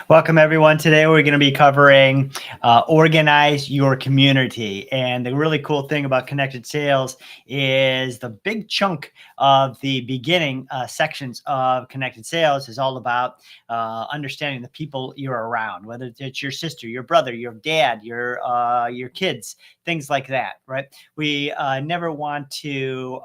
Welcome, everyone. Today, we're going to be covering organize your community. And the really cool thing about connected sales is the big chunk of the beginning sections of connected sales is all about understanding the people you're around, whether it's your sister, your brother, your dad, your kids, things like that, right? We never want to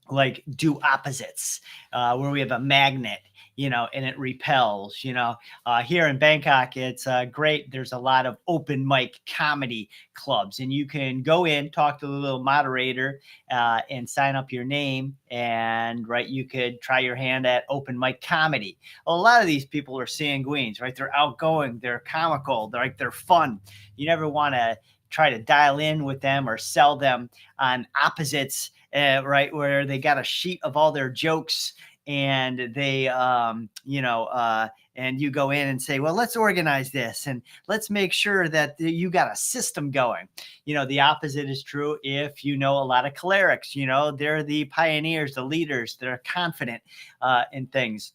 like do opposites where we have a magnet, and it repels. Here in Bangkok, it's great. There's a lot of open mic comedy clubs, and you can go in, talk to the little moderator, and sign up your name. And right, you could try your hand at open mic comedy. A lot of these people are sanguines, right? They're outgoing, they're comical, they're fun. You never want to try to dial in with them or sell them on opposites, right, where they got a sheet of all their jokes and they and you go in and say, well, let's organize this and let's make sure that you got a system going. The opposite is true. If you know a lot of clerics, they're the pioneers, the leaders, they're confident in things.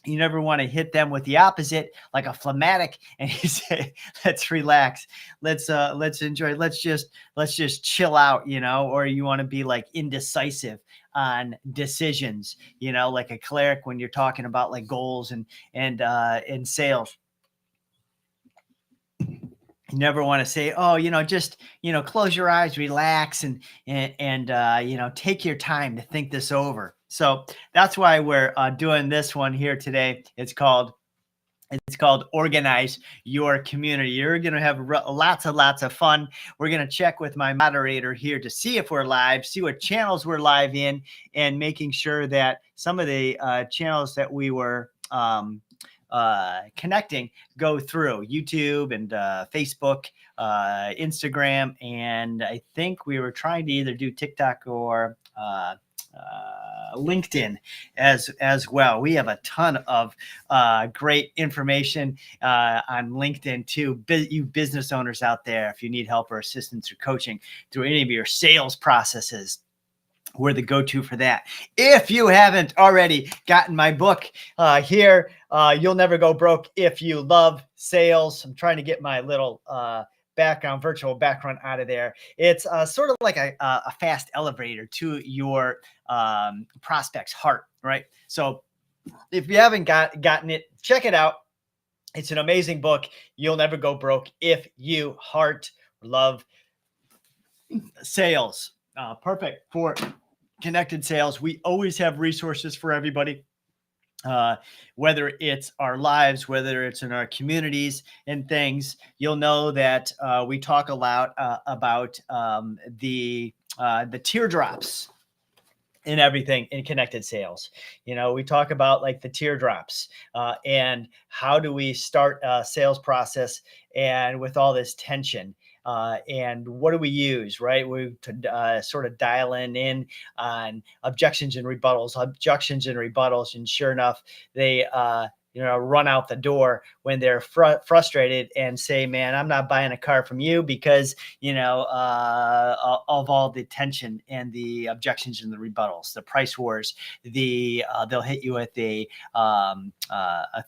You never want to hit them with the opposite, like a phlegmatic, and you say, let's relax, let's enjoy, let's just chill out, or you want to be like indecisive on decisions, like a cleric when you're talking about like goals and in sales. You never want to say, oh, just, close your eyes, relax, and take your time to think this over. So that's why we're doing this one here today. It's called Organize Your Community. You're going to have lots and lots of fun. We're going to check with my moderator here to see if we're live, see what channels we're live in, and making sure that some of the channels that we were connecting go through YouTube and Facebook, Instagram, and I think we were trying to either do TikTok or LinkedIn as well. We have a ton of great information on LinkedIn too. You business owners out there, if you need help or assistance or coaching through any of your sales processes, we're the go-to for that. If you haven't already gotten my book here, You'll Never Go Broke If You Love Sales. I'm trying to get my little virtual background out of there. It's sort of like a fast elevator to your prospect's heart, right? So if you haven't gotten it, check it out. It's an amazing book. You'll never go broke if you love sales. Perfect for connected sales. We always have resources for everybody. Whether it's our lives, whether it's in our communities and things, you'll know that we talk a lot about the teardrops and everything in connected sales. We talk about like the teardrops and how do we start a sales process and with all this tension. And what do we use, right? We sort of dial in on objections and rebuttals. And sure enough, they run out the door when they're frustrated and say, man, I'm not buying a car from you because, of all the tension and the objections and the rebuttals, the price wars, they'll hit you with a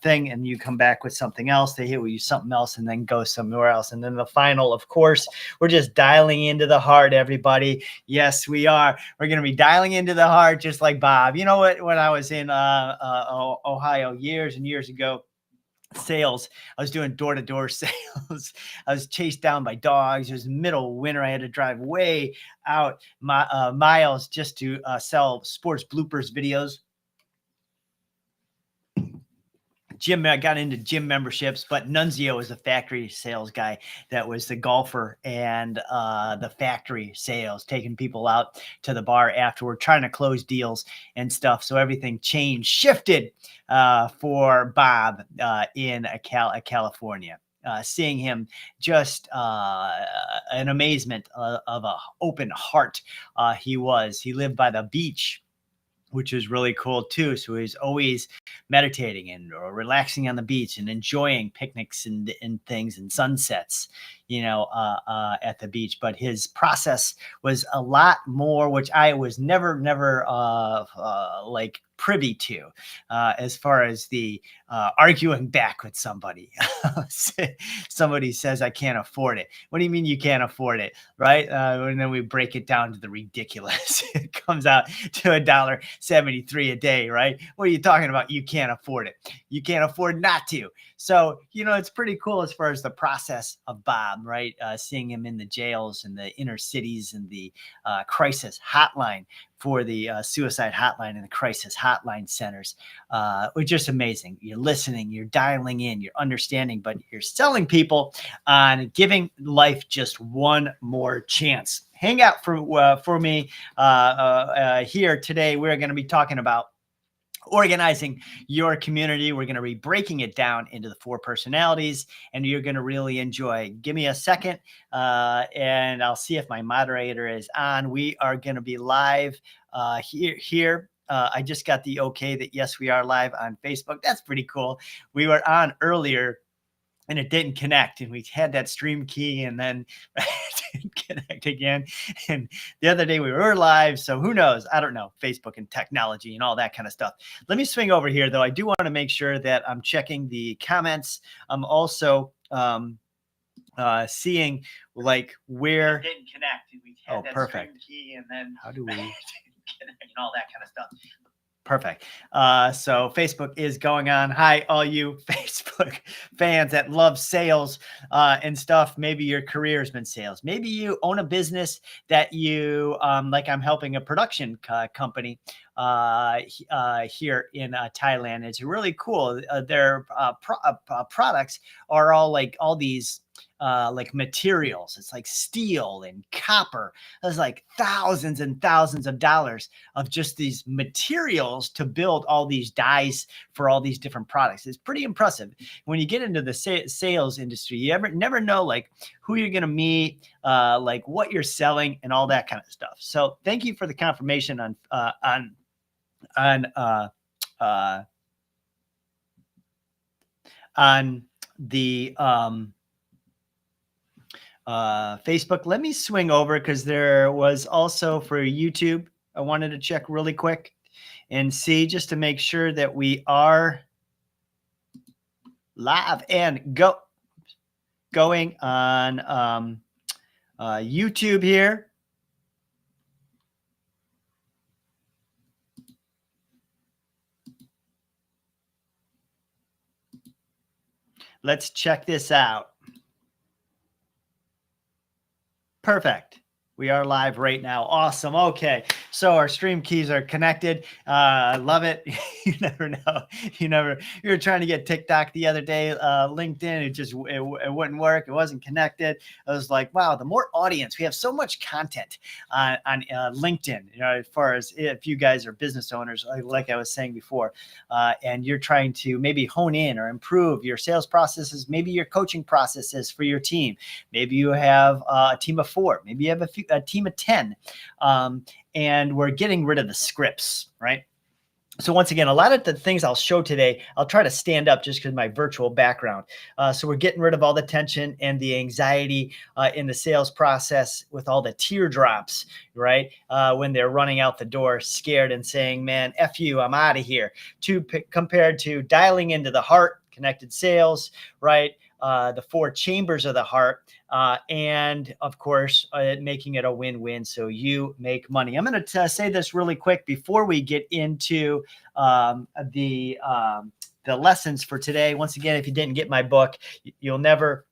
thing and you come back with something else. They hit with you something else and then go somewhere else. And then the final, of course, we're just dialing into the heart, everybody. Yes, we are. We're going to be dialing into the heart just like Bob. You know what? When I was in Ohio years and years ago, sales, I was doing door-to-door sales. I was chased down by dogs. It was middle of winter. I had to drive way out miles just to sell sports bloopers videos. I got into gym memberships, but Nunzio was a factory sales guy that was the golfer and the factory sales, taking people out to the bar afterward, trying to close deals and stuff. So everything shifted for Bob in California. Seeing him just an amazement of an open heart he lived by the beach, which is really cool too. So he's always meditating and relaxing on the beach and enjoying picnics and things and sunsets, at the beach. But his process was a lot more, which I was never like privy to, as far as the arguing back with somebody. Somebody says, I can't afford it. What do you mean you can't afford it? Right? And then we break it down to the ridiculous. It comes out to $1.73 a day, right? What are you talking about? You can't afford it. You can't afford not to. So, it's pretty cool as far as the process of Bob, right? Seeing him in the jails and the inner cities and the crisis hotline for the suicide hotline and the crisis hotline centers. Was just amazing. You're listening, you're dialing in, you're understanding, but you're selling people on giving life just one more chance. Hang out for me here today. We're going to be talking about organizing your community. We're going to be breaking it down into the 4 personalities, and you're going to really enjoy. Give me a second, and I'll see if my moderator is on. We are going to be live here. I just got the okay that yes, we are live on Facebook. That's pretty cool. We were on earlier and it didn't connect, and we had that stream key, and then it didn't connect again. And the other day we were live, so who knows? I don't know, Facebook and technology and all that kind of stuff. Let me swing over here, though. I do want to make sure that I'm checking the comments. I'm also seeing like where it didn't connect. We had that perfect stream key, and then how do we and all that kind of stuff. Perfect. So Facebook is going on. Hi, all you Facebook fans that love sales and stuff. Maybe your career has been sales. Maybe you own a business that you like. I'm helping a production company here in Thailand. It's really cool. Their products are all like all these like materials. It's like steel and copper. There's like thousands and thousands of dollars of just these materials to build all these dies for all these different products. It's pretty impressive. When you get into the sales industry, you never know like who you're going to meet, like what you're selling and all that kind of stuff. So thank you for the confirmation on the Facebook. Let me swing over because there was also for YouTube. I wanted to check really quick and see just to make sure that we are live and going on YouTube here. Let's check this out. Perfect. We are live right now. Awesome. Okay. So our stream keys are connected. I love it. You never know. You were trying to get TikTok the other day, LinkedIn. It wouldn't work. It wasn't connected. I was like, wow, the more audience, we have so much content on LinkedIn, as far as if you guys are business owners, like I was saying before, and you're trying to maybe hone in or improve your sales processes, maybe your coaching processes for your team. Maybe you have a team of 4, maybe you have a team of 10, and we're getting rid of the scripts, right? So once again, a lot of the things I'll show today, I'll try to stand up just because of my virtual background. So we're getting rid of all the tension and the anxiety in the sales process with all the teardrops, right? When they're running out the door scared and saying, man, F you, I'm out of here. Compared to dialing into the heart, connected sales, right? The 4 chambers of the heart, and of course, making it a win-win so you make money. I'm going to say this really quick before we get into the lessons for today. Once again, if you didn't get my book, you'll never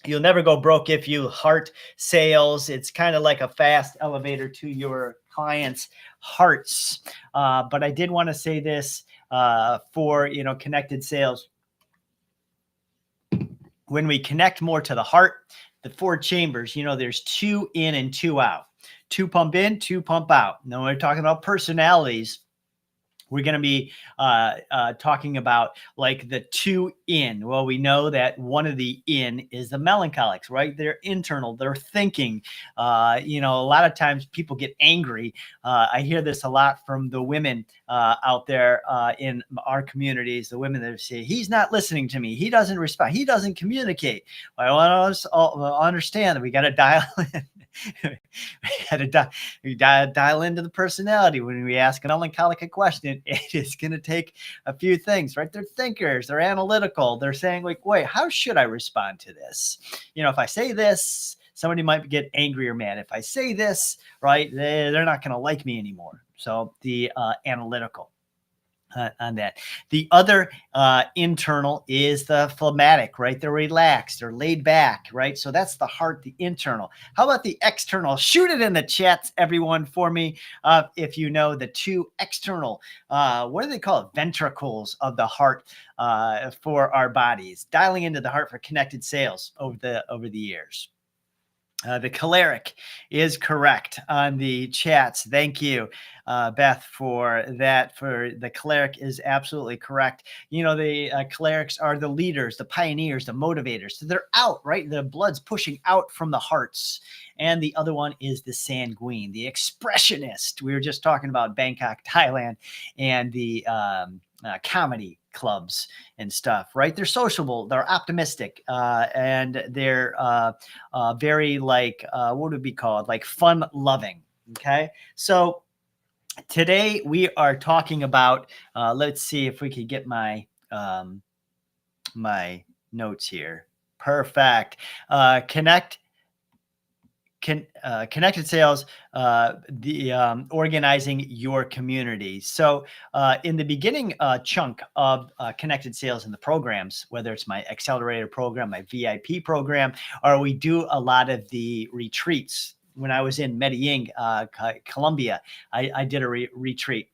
go broke if you heart sales. It's kind of like a fast elevator to your clients' hearts. But I did want to say this for connected sales. When we connect more to the heart, the 4 chambers, there's 2 in and 2 out. 2 pump in, 2 pump out. Now, when we're talking about personalities, we're going to be talking about like the 2 in. Well, we know that one of the in is the melancholics, right? They're internal, they're thinking. A lot of times people get angry. I hear this a lot from the women out there in our communities, the women that say, he's not listening to me. He doesn't respond. He doesn't communicate. I want to understand that we got to dial in. We got to dial into the personality. When we ask an melancholic a question, it is going to take a few things, right? They're thinkers, they're analytical. They're saying like, wait, how should I respond to this? If I say this, somebody might get angry or mad. If I say this, right, they're not going to like me anymore. So the analytical. On that. The other internal is the phlegmatic, right? They're relaxed, they're laid back, right? So that's the heart, the internal. How about the external? Shoot it in the chats, everyone, for me. If you know the two external, what do they call it? Ventricles of the heart for our bodies, dialing into the heart for connected sales over the years. The choleric is correct on the chats. Thank you, Beth, for that. For the choleric is absolutely correct. The cholerics are the leaders, the pioneers, the motivators. So they're out, right? The blood's pushing out from the hearts. And the other one is the sanguine, the expressionist. We were just talking about Bangkok, Thailand, and the comedy clubs and stuff, right? They're sociable, they're optimistic, and they're very like, what would it be called? Like fun loving. Okay. So today we are talking about, let's see if we could get my, my notes here. Perfect. Connected sales, the organizing your community. So in the beginning chunk of connected sales in the programs, whether it's my accelerator program, my VIP program, or we do a lot of the retreats. When I was in Medellin, Colombia, I did a retreat.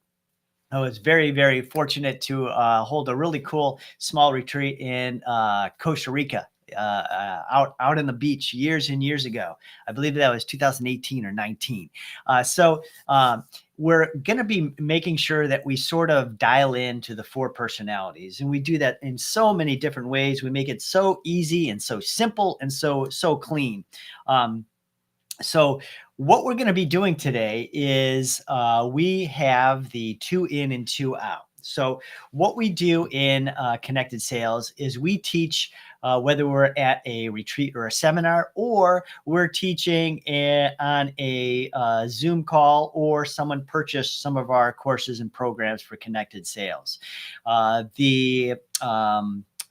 I was very, very fortunate to hold a really cool small retreat in Costa Rica. Out on the beach years and years ago. I believe that was 2018 or 19. So we're going to be making sure that we sort of dial into the four personalities, and we do that in so many different ways. We make it so easy and so simple and so clean. So what we're going to be doing today is we have the 2 in and 2 out. So what we do in connected sales is we teach whether we're at a retreat or a seminar, or we're teaching on a Zoom call, or someone purchased some of our courses and programs for connected sales. The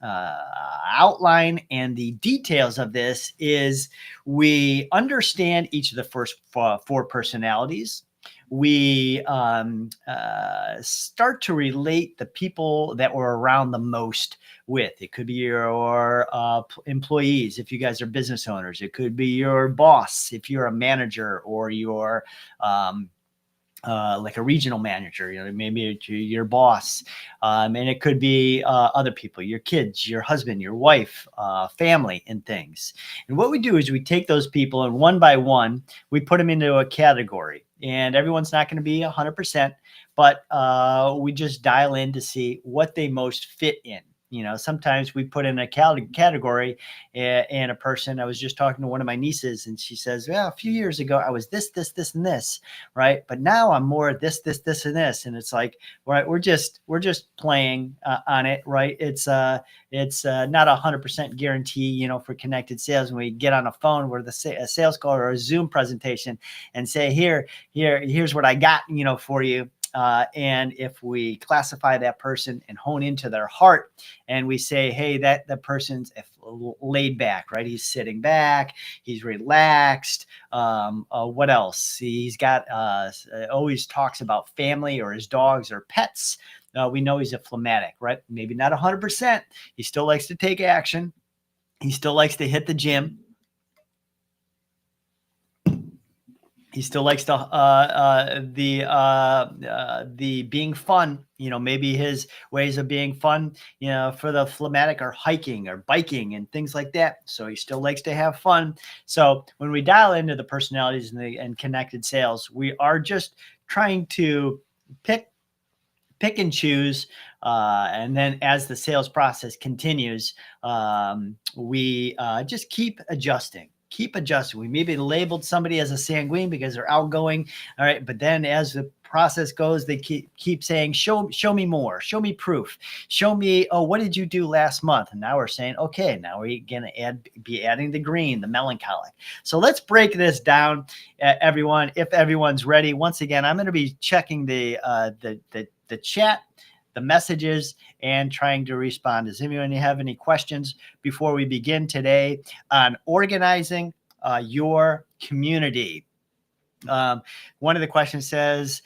outline and the details of this is we understand each of the first 4 personalities. We start to relate the people that we're around the most with. It could be your employees if you guys are business owners. It could be your boss if you're a manager, or your like a regional manager, maybe your boss. And it could be other people, your kids, your husband, your wife, family, and things. And what we do is we take those people, and one by one, we put them into a category. And everyone's not going to be 100%, but we just dial in to see what they most fit in. Sometimes we put in a category and a person. I was just talking to one of my nieces, and she says, well, a few years ago, I was this, and this, right? But now I'm more this, and this. And it's like, right, we're just playing on it, right? It's not 100% guarantee, for connected sales. When we get on a phone with a sales call or a Zoom presentation and say, here's what I got, for you. And if we classify that person and hone into their heart, and we say, hey, that person's laid back, right? He's sitting back, he's relaxed. What else? He's got always talks about family or his dogs or pets. We know he's a phlegmatic, right? Maybe not 100%. He still likes to take action. He still likes to hit the gym. He still likes the being fun. Maybe his ways of being fun, for the phlegmatic are hiking or biking and things like that. So he still likes to have fun. So when we dial into the personalities and connected sales, we are just trying to pick and choose. And then as the sales process continues, we just keep adjusting. We maybe labeled somebody as a sanguine because they're outgoing. All right. But then as the process goes, they keep saying, show me more, show me proof, show me, oh, what did you do last month? And now we're saying, okay, now we're going to be adding the green, the melancholic. So let's break this down, everyone. If everyone's ready, once again, I'm going to be checking the chat, the messages, and trying to respond. Does anyone have any questions before we begin today on organizing your community? One of the questions says,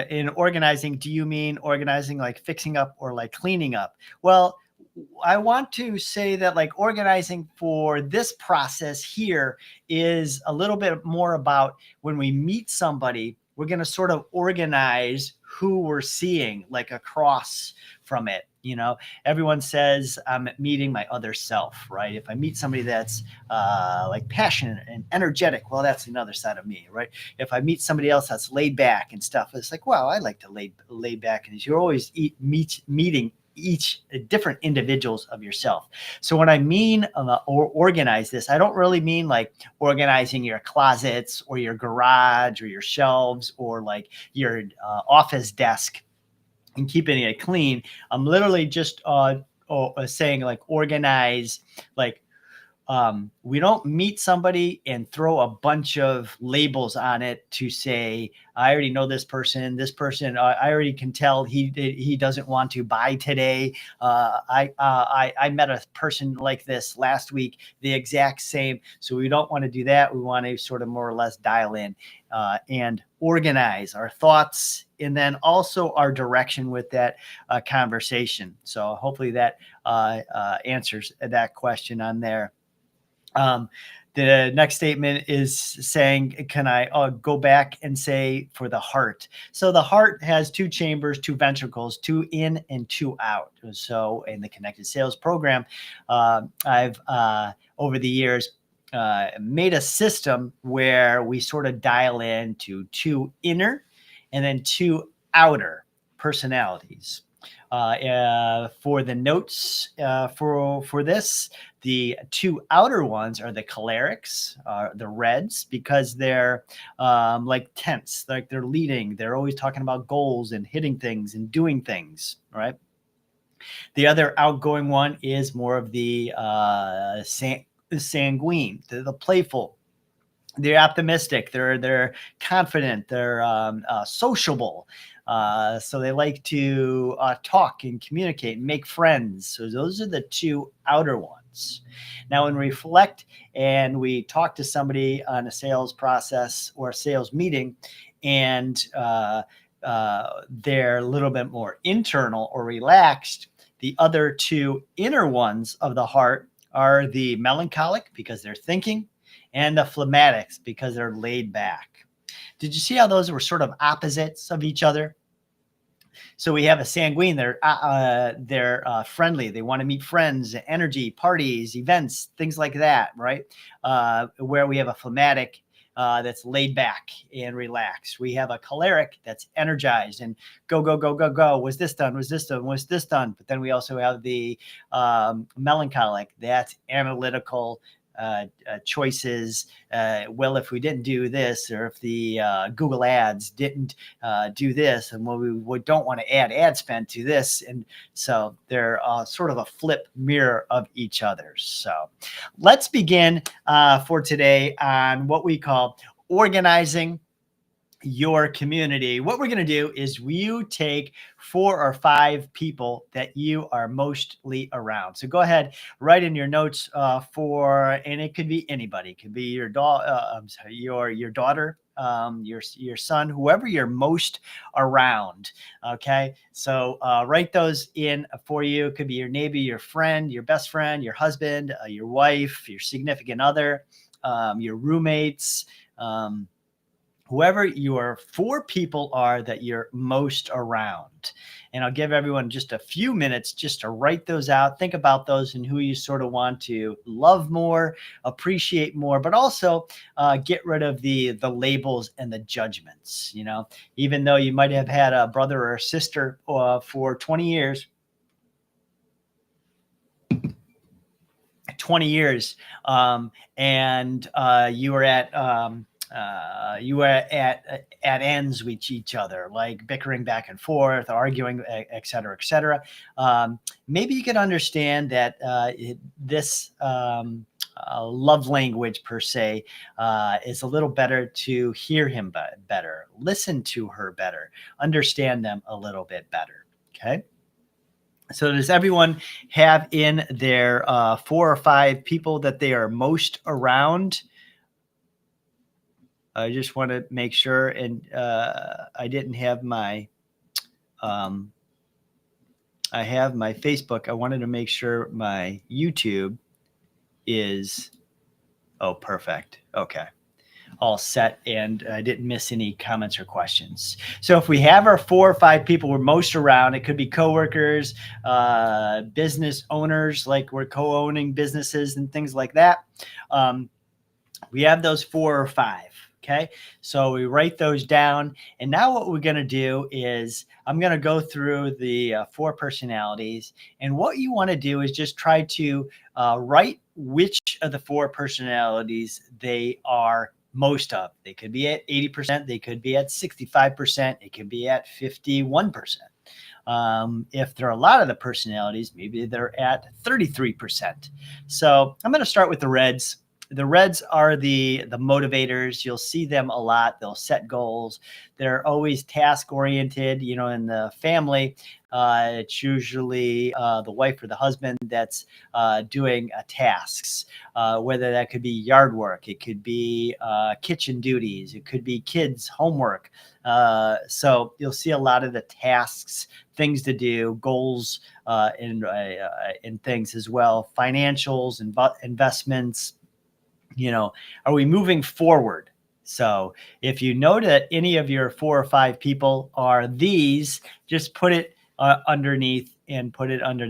in organizing, do you mean organizing like fixing up or like cleaning up? Well, I want to say that like organizing for this process here is a little bit more about when we meet somebody, we're going to sort of organize who we're seeing like across from it. You know, everyone says I'm meeting my other self, right? If I meet somebody that's like passionate and energetic, well, that's another side of me, right? If I meet somebody else that's laid back and stuff, it's like, wow, I like to lay back. And you're always meeting each different individuals of yourself. So when I mean or organize this, I don't really mean like organizing your closets or your garage or your shelves or like your office desk and keeping it clean. I'm literally just saying like organize, like we don't meet somebody and throw a bunch of labels on it to say, I already know this person, I already can tell he doesn't want to buy today. I met a person like this last week, the exact same. So we don't want to do that. We want to sort of more or less dial in and organize our thoughts and then also our direction with that conversation. So hopefully that answers that question on there. The next statement is saying, can I go back and say for the heart? So the heart has two chambers, two ventricles, two in and two out. So in the Connected Sales program, I've over the years made a system where we sort of dial in to two inner and then two outer personalities. For the notes for this, the two outer ones are the cholerics, the reds, because they're like tense, like they're leading. They're always talking about goals and hitting things and doing things, right? The other outgoing one is more of the sanguine, the playful. They're optimistic. They're confident. They're sociable. So they like to talk and communicate and make friends. So those are the two outer ones. Now, when we reflect and we talk to somebody on a sales process or a sales meeting, and they're a little bit more internal or relaxed, the other two inner ones of the heart are the melancholic because they're thinking, and the phlegmatics because they're laid back. Did you see how those were sort of opposites of each other? So we have a sanguine, they're friendly. They want to meet friends, energy, parties, events, things like that, right? Where we have a phlegmatic that's laid back and relaxed. We have a choleric that's energized and go, go, go, go, go. Was this done? Was this done? Was this done? But then we also have the melancholic that's analytical, choices. Well, if we didn't do this, or if the Google ads didn't do this, and we don't want to add ad spend to this. And so they're sort of a flip mirror of each other. So let's begin for today on what we call organizing your community. What we're going to do is you take 4 or 5 people that you are mostly around. So go ahead, write in your notes and it could be anybody. It could be your your daughter, your son, whoever you're most around. Okay. So write those in for you. It could be your neighbor, your friend, your best friend, your husband, your wife, your significant other, your roommates, whoever your 4 people are that you're most around. And I'll give everyone just a few minutes just to write those out, think about those and who you sort of want to love more, appreciate more, but also get rid of the labels and the judgments. You know, even though you might have had a brother or a sister for 20 years, 20 years, and you were at you are at ends with each other, like bickering back and forth, arguing, et cetera, et cetera. Maybe you can understand that this love language per se is a little better to hear him better, listen to her better, understand them a little bit better. Okay. So does everyone have in their 4 or 5 people that they are most around? I just want to make sure, and I didn't have my, um, I have my Facebook. I wanted to make sure my YouTube is, oh, perfect. Okay. All set, and I didn't miss any comments or questions. So if we have our 4 or 5 people we're most around, it could be coworkers, business owners, like we're co-owning businesses and things like that. We have those 4 or 5. Okay. So we write those down. And now what we're going to do is I'm going to go through the 4 personalities. And what you want to do is just try to write which of the 4 personalities they are most of. They could be at 80%. They could be at 65%. It could be at 51%. If there are a lot of the personalities, maybe they're at 33%. So I'm going to start with the reds. The reds are the motivators. You'll see them a lot. They'll set goals. They're always task oriented. You know, in the family, it's usually the wife or the husband that's doing tasks, whether that could be yard work, it could be kitchen duties, it could be kids' homework. So you'll see a lot of the tasks, things to do, goals, and things as well. Financials and investments. You know, are we moving forward? So if you know that any of your 4 or 5 people are these, just put it underneath and put it under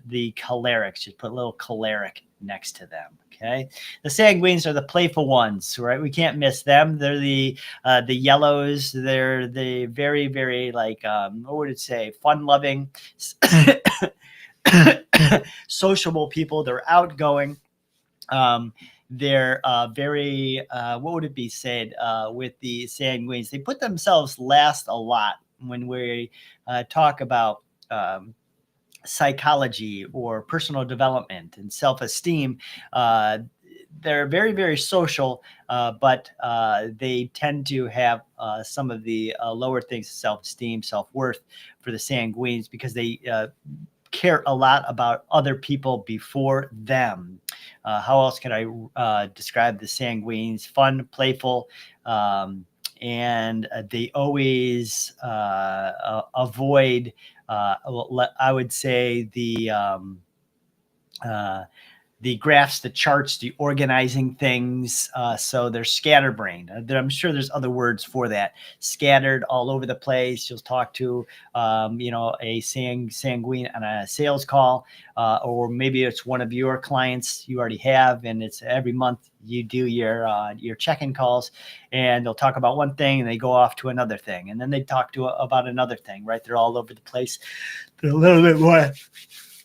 the cholerics. Just put a little choleric next to them. Okay. The sanguines are the playful ones, right? We can't miss them. They're the yellows. They're the very, very like, what would it say? Fun loving, sociable people. They're outgoing. They're very, what would it be said with the sanguines? They put themselves last a lot when we talk about psychology or personal development and self-esteem. They're very, very social, but they tend to have some of the lower things, self-esteem, self-worth for the sanguines, because they care a lot about other people before them. How else can I describe the sanguines? Fun, playful, and they always avoid, I would say, the graphs, the charts, the organizing things. So they're scatterbrained. I'm sure there's other words for that. Scattered all over the place. You'll talk to, you know, a sanguine on a sales call, or maybe it's one of your clients you already have, and it's every month you do your check-in calls, and they'll talk about one thing and they go off to another thing, and then they talk about another thing. Right? They're all over the place. They're a little bit more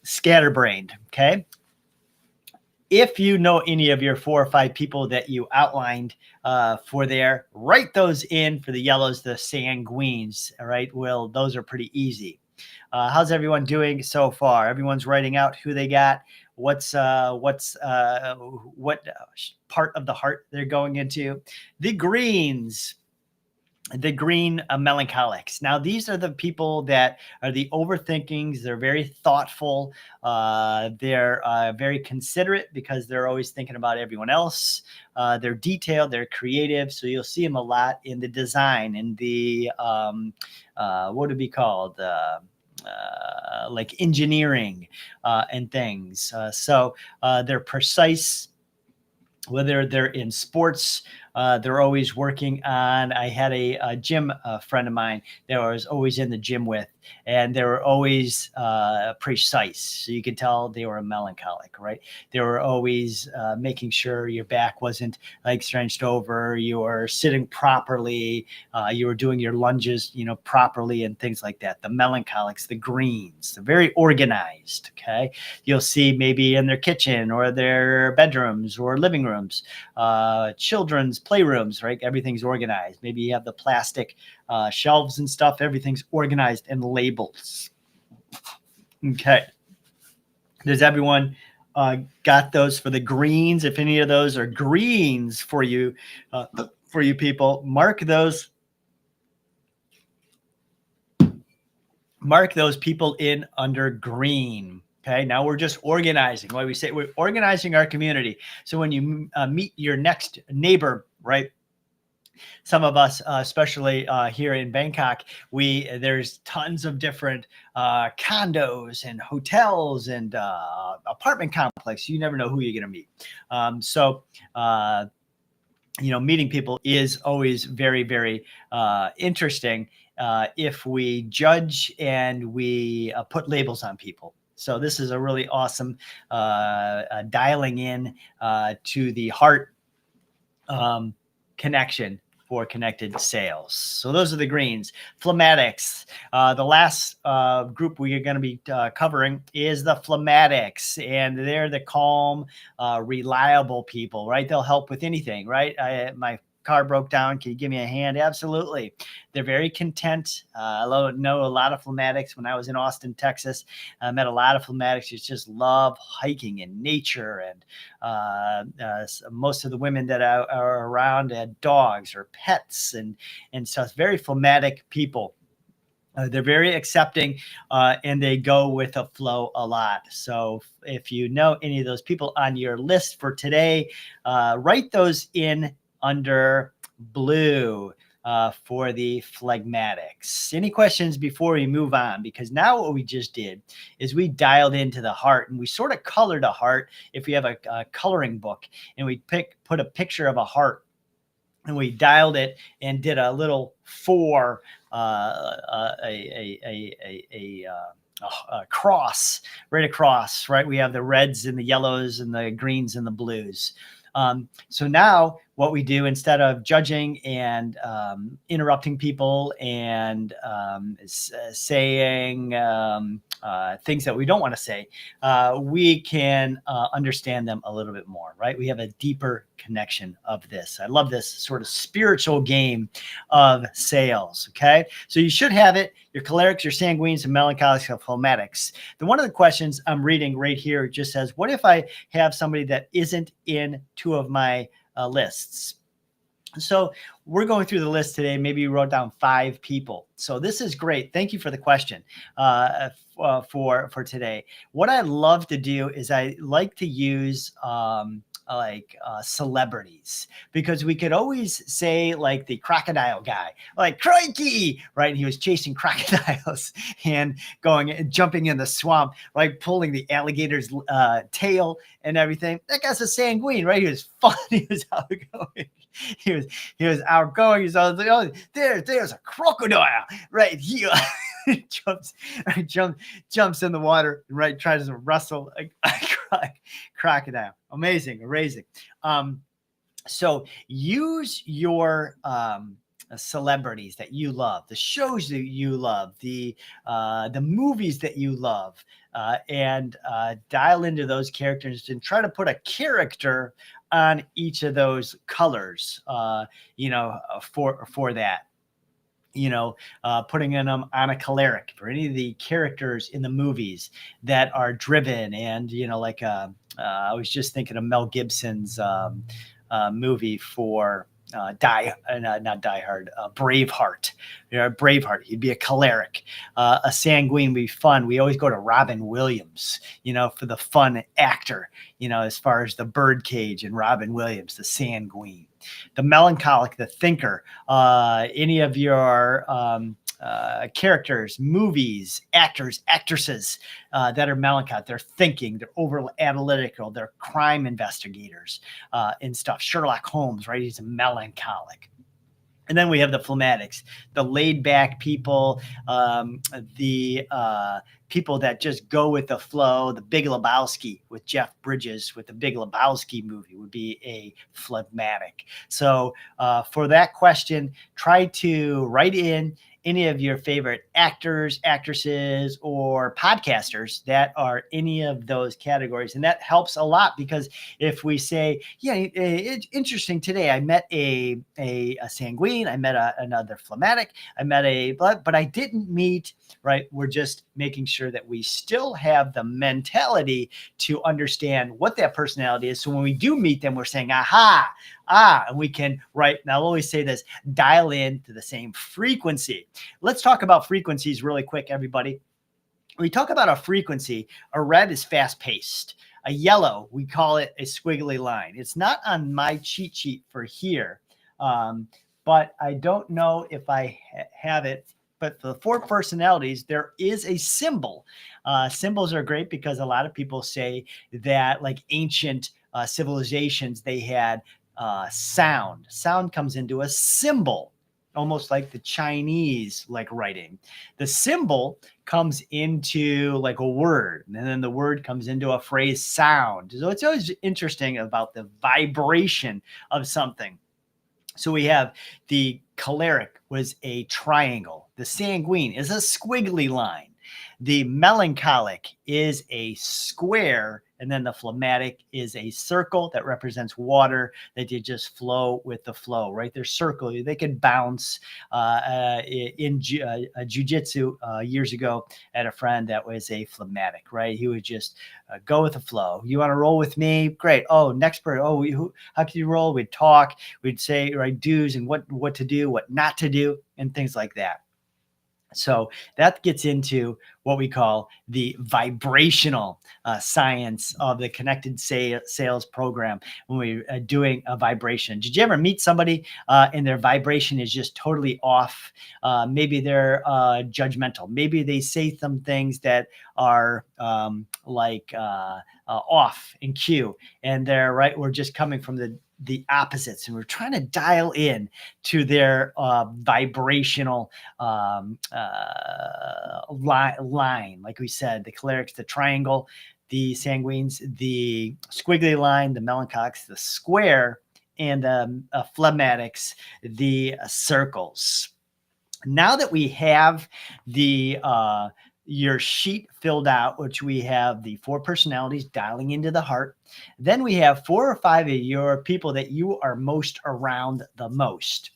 scatterbrained. Okay. If you know any of your 4 or 5 people that you outlined for there, write those in for the yellows, the sanguines. All right. Well, those are pretty easy. How's everyone doing so far? Everyone's writing out who they got, what part of the heart they're going into. The greens. The green melancholics. Now, these are the people that are the overthinkings. They're very thoughtful. They're very considerate because they're always thinking about everyone else. They're detailed. They're creative. So you'll see them a lot in the design, in the, what would it be called? Like engineering and things. So they're precise. Whether they're in sports, they're always working on. I had a gym friend of mine that I was always in the gym with, and they were always precise. So you could tell they were melancholic, right? They were always making sure your back wasn't like scrunched over, you were sitting properly, you were doing your lunges, properly and things like that. The melancholics, the greens, they're very organized. Okay. You'll see maybe in their kitchen or their bedrooms or living rooms, children's playrooms, right? Everything's organized. Maybe you have the plastic shelves and stuff. Everything's organized and labels. Okay. Does everyone got those for the greens? If any of those are greens for you people, mark those people in under green. Okay, now we're just organizing. Why we say we're organizing our community. So when you meet your next neighbor, right? Some of us, especially here in Bangkok, there's tons of different condos and hotels and apartment complexes. You never know who you're going to meet. Meeting people is always very, very interesting if we judge and we put labels on people. So this is a really awesome dialing in to the heart connection for connected sales. So those are the greens. Phlegmatics. The last group we are going to be covering is the phlegmatics, and they're the calm, reliable people, right? They'll help with anything, right? My car broke down. Can you give me a hand? Absolutely. They're very content. I know a lot of phlegmatics. When I was in Austin, Texas, I met a lot of phlegmatics who just love hiking and nature. And most of the women that are around had dogs or pets. And so it's very phlegmatic people. They're very accepting and they go with a flow a lot. So if you know any of those people on your list for today, write those in under blue for the phlegmatics. Any questions before we move on? Because now what we just did is we dialed into the heart, and we sort of colored a heart if we have a coloring book, and we put a picture of a heart, and we dialed it and did a little a cross right across, right? We have the reds and the yellows and the greens and the blues. So now what we do, instead of judging and interrupting people and saying things that we don't want to say, we can understand them a little bit more, right? We have a deeper connection of this. I love this sort of spiritual game of sales. Okay. So you should have it. Your cholerics, your sanguines, and melancholics, and phlegmatics. One of the questions I'm reading right here just says, what if I have somebody that isn't in two of my lists? So we're going through the list today. Maybe you wrote down 5 people. So this is great. Thank you for the question for today. What I love to do is I like to use celebrities, because we could always say like the crocodile guy, like crikey, right? And he was chasing crocodiles and jumping in the swamp, right? Pulling the alligator's tail and everything. That guy's a sanguine, right? He was fun. He was outgoing. He was outgoing. He's always like, oh, there's a crocodile, right? He jumps in the water, right? Tries to wrestle a crocodile. Amazing. So use your celebrities that you love, the shows that you love, the movies that you love, and dial into those characters and try to put a character on each of those colors, for that. Putting them on a choleric for any of the characters in the movies that are driven. And, I was just thinking of Mel Gibson's movie for Braveheart. Braveheart, he'd be a choleric. A sanguine would be fun. We always go to Robin Williams, for the fun actor, as far as the Birdcage and Robin Williams, the sanguine. The melancholic, the thinker, any of your characters, movies, actors, actresses that are melancholic. They're thinking, they're over analytical, they're crime investigators and stuff. Sherlock Holmes, right? He's a melancholic. And then we have the phlegmatics, the laid back people, the people that just go with the flow. The Big Lebowski with Jeff Bridges with the Big Lebowski movie would be a phlegmatic. So for that question, try to write in any of your favorite actors, actresses, or podcasters that are any of those categories. And that helps a lot, because if we say, yeah, it's interesting today, I met a sanguine, I met another phlegmatic, I met a blood, but I didn't meet, right? We're just making sure that we still have the mentality to understand what that personality is. So when we do meet them, we're saying, aha, and we can, right? And I'll always say this, dial in to the same frequency. Let's talk about frequencies really quick, everybody. When we talk about a frequency, a red is fast paced. A yellow, we call it a squiggly line. It's not on my cheat sheet for here, but I don't know if I have it. But for the 4 personalities, there is a symbol. Symbols are great because a lot of people say that, like ancient civilizations, they had sound. Sound comes into a symbol, almost like the Chinese like writing. The symbol comes into like a word, and then the word comes into a phrase sound. So it's always interesting about the vibration of something. So we have the choleric was a triangle. The sanguine is a squiggly line. The melancholic is a square. And then the phlegmatic is a circle that represents water, that you just flow with the flow, right? They're circle. They could bounce. In jiu-jitsu years ago, I had a friend that was a phlegmatic, right? He would just go with the flow. You want to roll with me? Great. Oh, next person. Oh, how can you roll? We'd talk. We'd say, right, do's and what to do, what not to do, and things like that. So that gets into what we call the vibrational science of the connected sales program. When we're doing a vibration, did you ever meet somebody and their vibration is just totally off? Maybe they're judgmental. Maybe they say some things that are off in cue, and they're right. We're just coming from the opposites, and we're trying to dial in to their vibrational line. Like we said, the cholerics, the triangle, the sanguines, the squiggly line, the melancholics, the square, and the phlegmatics, the circles. Now that we have the your sheet filled out, which we have the 4 personalities dialing into the heart. Then we have 4 or 5 of your people that you are most around the most.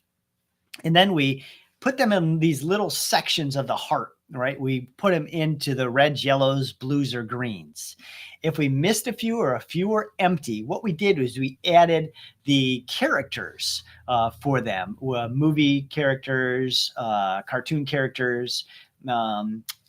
And then we put them in these little sections of the heart, right? We put them into the reds, yellows, blues, or greens. If we missed a few or a few were empty, what we did was we added the characters for them, movie characters, cartoon characters,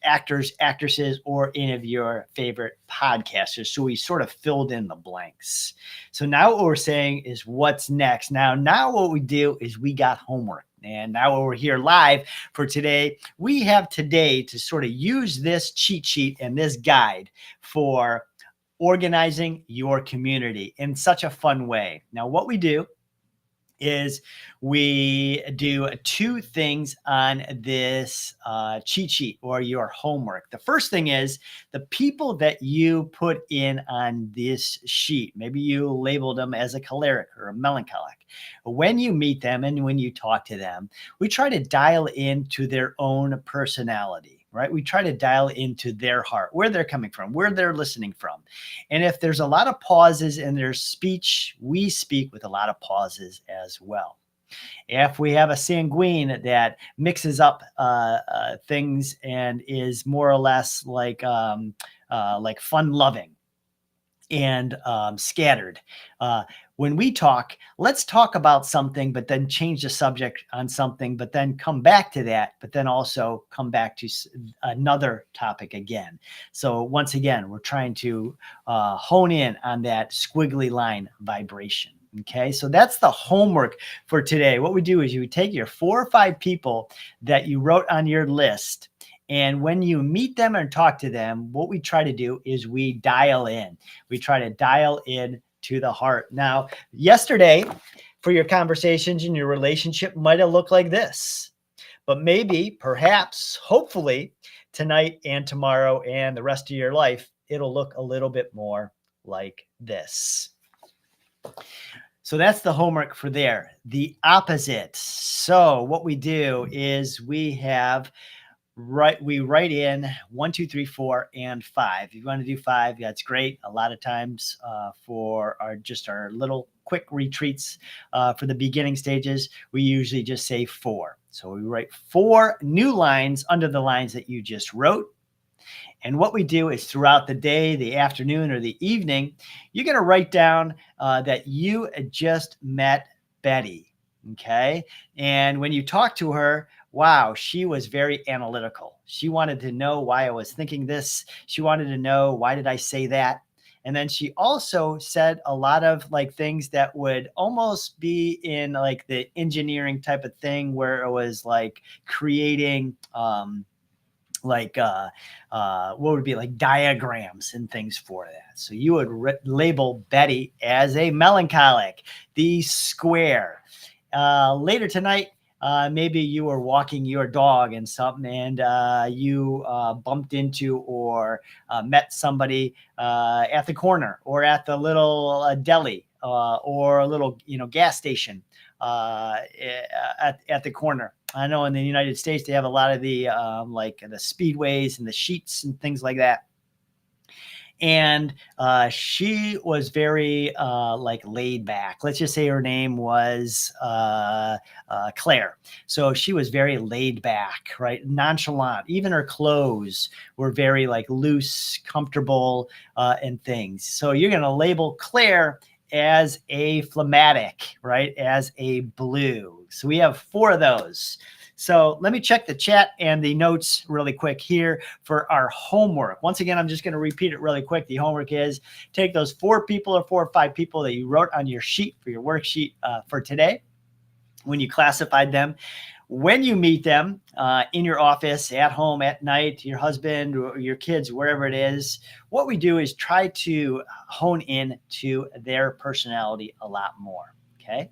actors, actresses, or any of your favorite podcasters. So we sort of filled in the blanks. So now what we're saying is what's next. Now what we do is we got homework. And now we're here live for today. We have today to sort of use this cheat sheet and this guide for organizing your community in such a fun way. Now, what we do is we do 2 things on this cheat sheet or your homework. The first thing is the people that you put in on this sheet. Maybe you labeled them as a choleric or a melancholic. When you meet them and when you talk to them, we try to dial into their own personality. Right? We try to dial into their heart, where they're coming from, where they're listening from. And if there's a lot of pauses in their speech, we speak with a lot of pauses as well. If we have a sanguine that mixes up things and is more or less like fun-loving and scattered. When we talk, let's talk about something, but then change the subject on something, but then come back to that, but then also come back to another topic again. So once again, we're trying to hone in on that squiggly line vibration. Okay, so that's the homework for today. What we do is you take your 4 or 5 people that you wrote on your list, and when you meet them and talk to them, what we try to do is we dial in. We try to dial in to the heart. Now, yesterday, for your conversations and your relationship might have looked like this. But maybe, perhaps, hopefully, tonight and tomorrow and the rest of your life, it'll look a little bit more like this. So that's the homework for there. The opposite. So what we do is we write in 1, 2, 3, 4, and 5. If you want to do 5, that's great. A lot of times for our little quick retreats for the beginning stages, we usually just say 4. So we write 4 new lines under the lines that you just wrote. And what we do is throughout the day, the afternoon, or the evening, you're going to write down that you just met Betty. Okay. And when you talk to her, wow, she was very analytical. She wanted to know why I was thinking this. She wanted to know, why did I say that? And then she also said a lot of like things that would almost be in like the engineering type of thing, where it was like creating, what would be like diagrams and things for that. So you would label Betty as a melancholic, the square. Later tonight, maybe you were walking your dog and something, and you bumped into or met somebody at the corner or at the little deli or a little gas station at the corner. I know in the United States, they have a lot of the like the speedways and the sheets and things like that. And she was very like laid back. Let's just say her name was Claire. So she was very laid back, right? Nonchalant. Even her clothes were very like loose, comfortable, and things. So you're going to label Claire as a phlegmatic, right? As a blue. So we have 4 of those. So let me check the chat and the notes really quick here for our homework. Once again, I'm just going to repeat it really quick. The homework is take those 4 people or 4 or 5 people that you wrote on your sheet for your worksheet for today when you classified them. When you meet them in your office, at home, at night, your husband or your kids, wherever it is, what we do is try to hone in to their personality a lot more. Okay.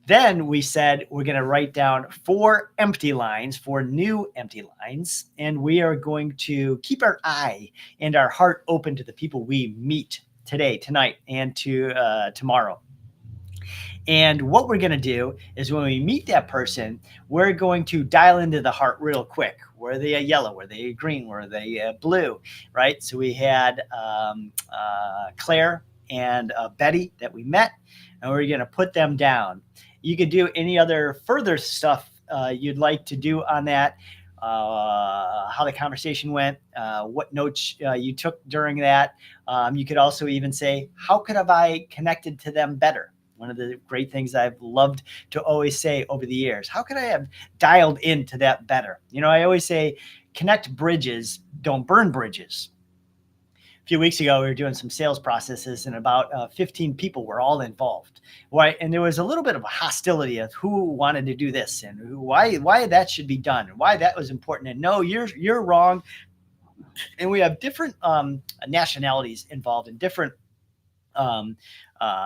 Then we said we're going to write down 4 empty lines, 4 new empty lines, and we are going to keep our eye and our heart open to the people we meet today, tonight, and tomorrow. And what we're going to do is when we meet that person, we're going to dial into the heart real quick. Were they a yellow? Were they a green? Were they blue? Right? So we had Claire and Betty that we met, and we're going to put them down. You could do any other further stuff you'd like to do on that, how the conversation went, what notes you took during that. You could also even say, how could have I connected to them better? One of the great things I've loved to always say over the years, how could I have dialed into that better? I always say, connect bridges, don't burn bridges. A few weeks ago, we were doing some sales processes, and about 15 people were all involved. Right? And there was a little bit of a hostility of who wanted to do this and why that should be done and why that was important. And no, you're wrong. And we have different nationalities involved in different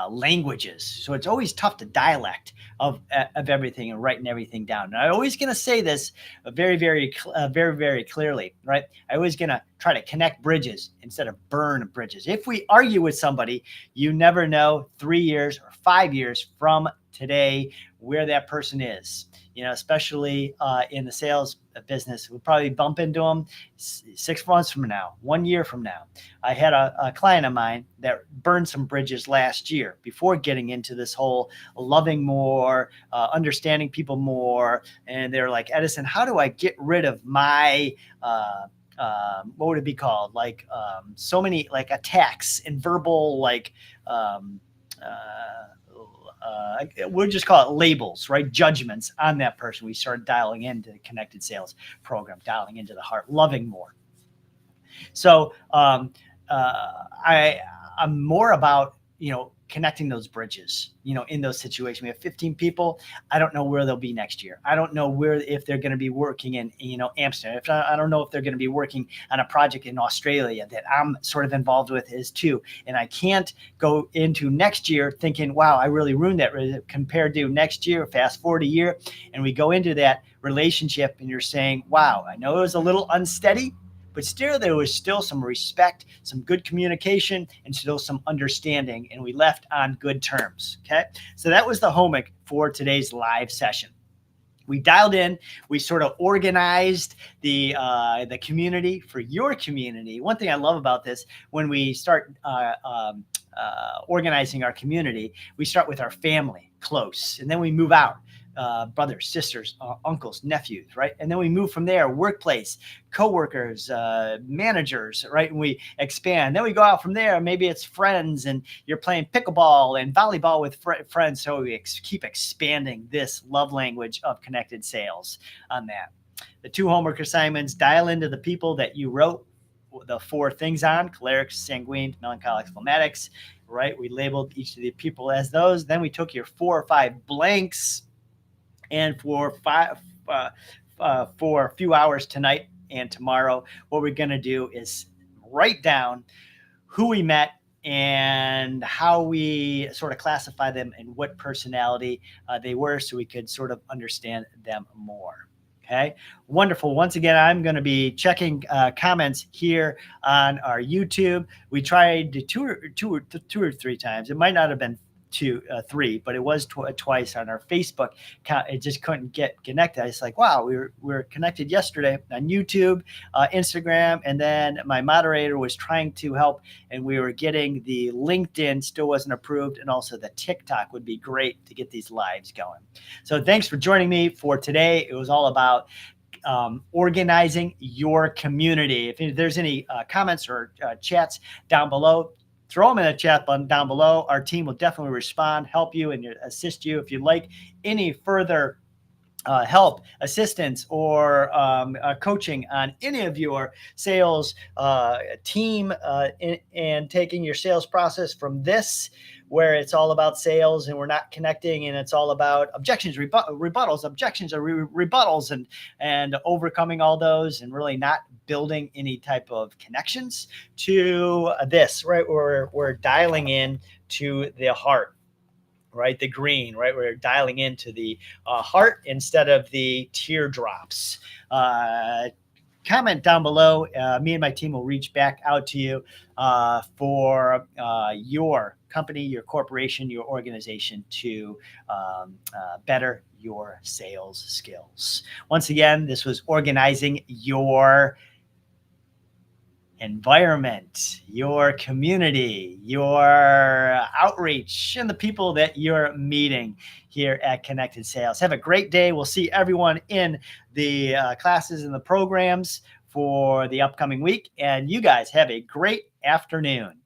languages. So it's always tough to dialect of everything and writing everything down. And I'm always going to say this very, very clearly, right? I always going to try to connect bridges instead of burn bridges. If we argue with somebody, you never know 3 years or 5 years from today where that person is. Especially in the sales business, we'll probably bump into them 6 months from now, 1 year from now. I had a client of mine that burned some bridges last year before getting into this whole loving more, understanding people more. And they're like, Edison, how do I get rid of my, what would it be called? Like so many like attacks and verbal, like, we'll just call it labels, right? Judgments on that person. We started dialing into the connected sales program, dialing into the heart, loving more. So I'm more about, connecting those bridges, in those situations. We have 15 people. I don't know where they'll be next year. I don't know if they're going to be working in, Amsterdam. If not, I don't know if they're going to be working on a project in Australia that I'm sort of involved with as too. And I can't go into next year thinking, wow, I really ruined that compared to next year, fast forward a year. And we go into that relationship and you're saying, wow, I know it was a little unsteady, but still there was still some respect, some good communication, and still some understanding, and we left on good terms. Okay, so that was the homework for today's live session. We dialed in, we sort of organized the community for your community. One thing I love about this, when we start organizing our community, we start with our family close, and then we move out. Brothers, sisters, uncles, nephews, right? And then we move from there, workplace, coworkers, managers, right? And we expand. Then we go out from there. Maybe it's friends and you're playing pickleball and volleyball with friends. So we keep expanding this love language of connected sales on that. The 2 homework assignments: dial into the people that you wrote the 4 things on: cholerics, sanguine, melancholics, phlegmatics, right? We labeled each of the people as those. Then we took your 4 or 5 blanks, and for a few hours tonight and tomorrow, what we're going to do is write down who we met and how we sort of classify them and what personality they were, so we could sort of understand them more. Okay, wonderful. Once again, I'm going to be checking comments here on our YouTube. We tried two or three times. It might not have been 3, but it was twice on our Facebook. It just couldn't get connected. It's like, wow, we were connected yesterday on YouTube, Instagram, and then my moderator was trying to help, and we were getting the LinkedIn still wasn't approved, and also the TikTok would be great to get these lives going. So thanks for joining me for today. It was all about organizing your community. If there's any comments or chats down below, throw them in the chat button down below. Our team will definitely respond, help you, and assist you. If you'd like any further help, assistance, or coaching on any of your sales team and taking your sales process from this, where it's all about sales and we're not connecting, and it's all about objections, rebuttals, objections or rebuttals, and overcoming all those and really not building any type of connections, to this, right? We're dialing in to the heart, right? The green, right? We're dialing into the heart instead of the teardrops. Comment down below. Me and my team will reach back out to you for your company, your corporation, your organization to better your sales skills. Once again, this was organizing your environment, your community, your outreach, and the people that you're meeting here at Connected Sales. Have a great day. We'll see everyone in the classes and the programs for the upcoming week. And you guys have a great afternoon.